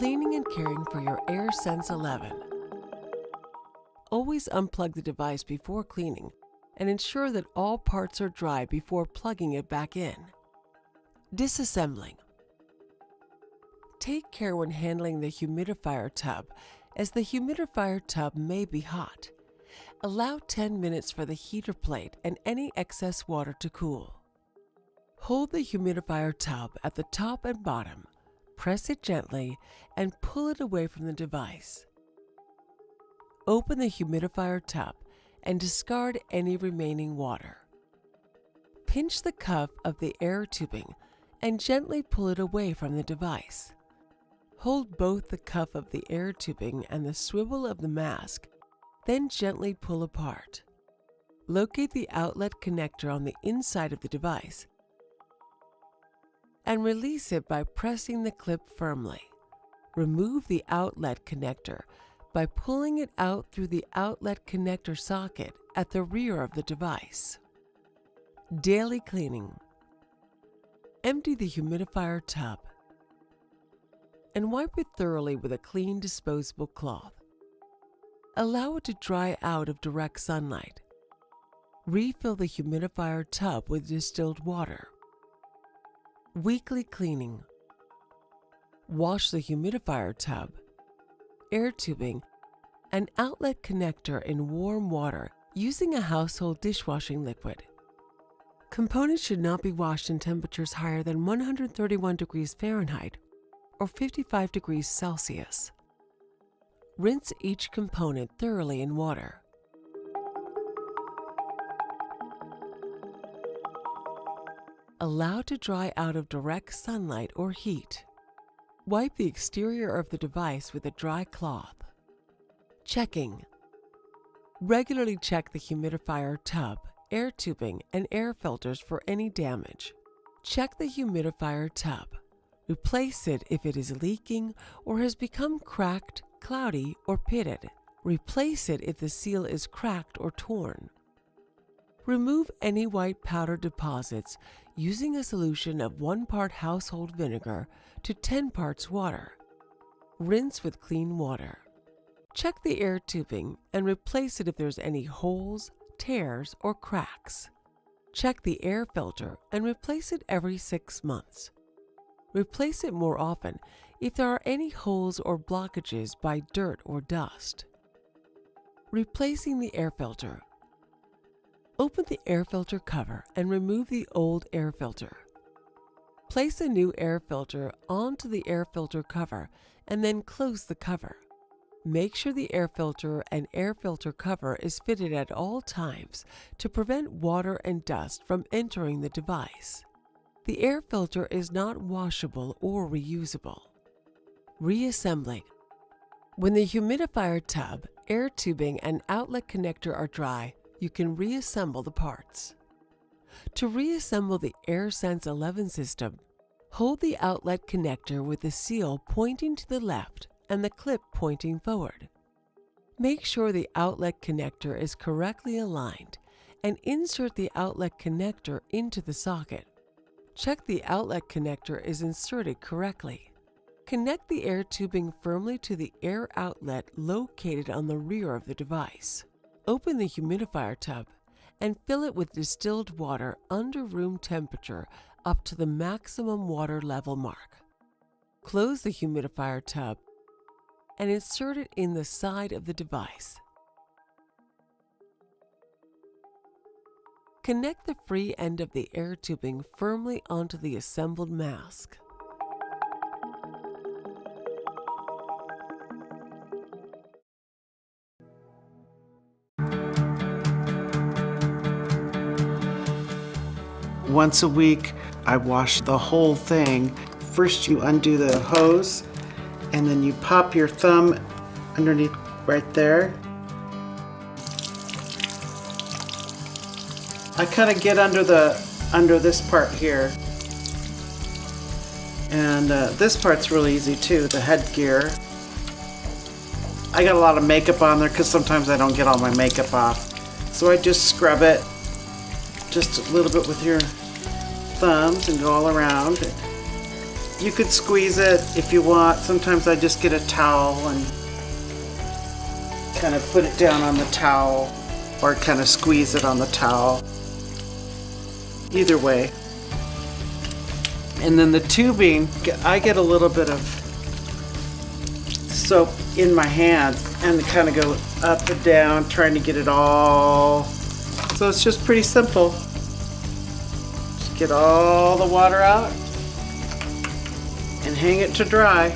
Cleaning and caring for your Airsense 11. Always unplug the device before cleaning and ensure that all parts are dry before plugging it back in. Disassembling. Take care when handling the humidifier tub, as the humidifier tub may be hot. Allow 10 minutes for the heater plate and any excess water to cool. Hold the humidifier tub at the top and bottom, press it gently, and pull it away from the device. Open the humidifier tub and discard any remaining water. Pinch the cuff of the air tubing and gently pull it away from the device. Hold both the cuff of the air tubing and the swivel of the mask, then gently pull apart. Locate the outlet connector on the inside of the device and release it by pressing the clip firmly. Remove the outlet connector by pulling it out through the outlet connector socket at the rear of the device. Daily cleaning. Empty the humidifier tub and wipe it thoroughly with a clean disposable cloth. Allow it to dry out of direct sunlight. Refill the humidifier tub with distilled water. Weekly cleaning. Wash the humidifier tub, air tubing, and outlet connector in warm water using a household dishwashing liquid. Components should not be washed in temperatures higher than 131 degrees Fahrenheit or 55 degrees Celsius. Rinse each component thoroughly in water. Allow to dry out of direct sunlight or heat. Wipe the exterior of the device with a dry cloth. Checking. Regularly check the humidifier tub, air tubing, and air filters for any damage. Check the humidifier tub. Replace it if it is leaking or has become cracked, cloudy, or pitted. Replace it if the seal is cracked or torn. Remove any white powder deposits using a solution of 1 part household vinegar to 10 parts water. Rinse with clean water. Check the air tubing and replace it if there's any holes, tears, or cracks. Check the air filter and replace it every 6 months. Replace it more often if there are any holes or blockages by dirt or dust. Replacing the air filter. Open the air filter cover and remove the old air filter. Place a new air filter onto the air filter cover and then close the cover. Make sure the air filter and air filter cover is fitted at all times to prevent water and dust from entering the device. The air filter is not washable or reusable. Reassembling. When the humidifier tub, air tubing, and outlet connector are dry, you can reassemble the parts. To reassemble the Airsense 11 system, hold the outlet connector with the seal pointing to the left and the clip pointing forward. Make sure the outlet connector is correctly aligned and insert the outlet connector into the socket. Check the outlet connector is inserted correctly. Connect the air tubing firmly to the air outlet located on the rear of the device. Open the humidifier tub and fill it with distilled water under room temperature up to the maximum water level mark. Close the humidifier tub and insert it in the side of the device. Connect the free end of the air tubing firmly onto the assembled mask. Once a week, I wash the whole thing. First, you undo the hose, and then you pop your thumb underneath right there. I kind of get under this part here. And this part's really easy too, the headgear. I got a lot of makeup on there because sometimes I don't get all my makeup off. So I just scrub it just a little bit with your thumbs and go all around it. You could squeeze it if you want. Sometimes I just get a towel and kind of put it down on the towel, or kind of squeeze it on the towel. Either way. And then the tubing, I get a little bit of soap in my hands and kind of go up and down trying to get it all. So it's just pretty simple. Just get all the water out and hang it to dry.